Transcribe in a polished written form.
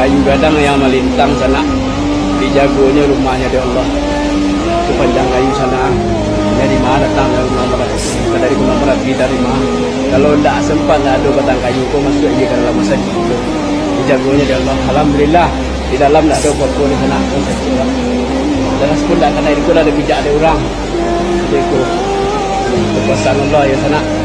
kayu gadang yang melintang sana. Dijagonya rumahnya di Allah. Sepanjang kayu sana. Dari mana datang dari rumah berat? Dari rumah berat kita dari mana? Kalau tidak sempat tidak ada batang kayu, kau masuk aja ke dalam masjid itu. Dijagonya di Allah. Alhamdulillah di dalam tidak ada apa-apa di sana. Dan pun tidak kena itu ada bijak ada orang. Jadi itu kekuasaan Allah ya sana.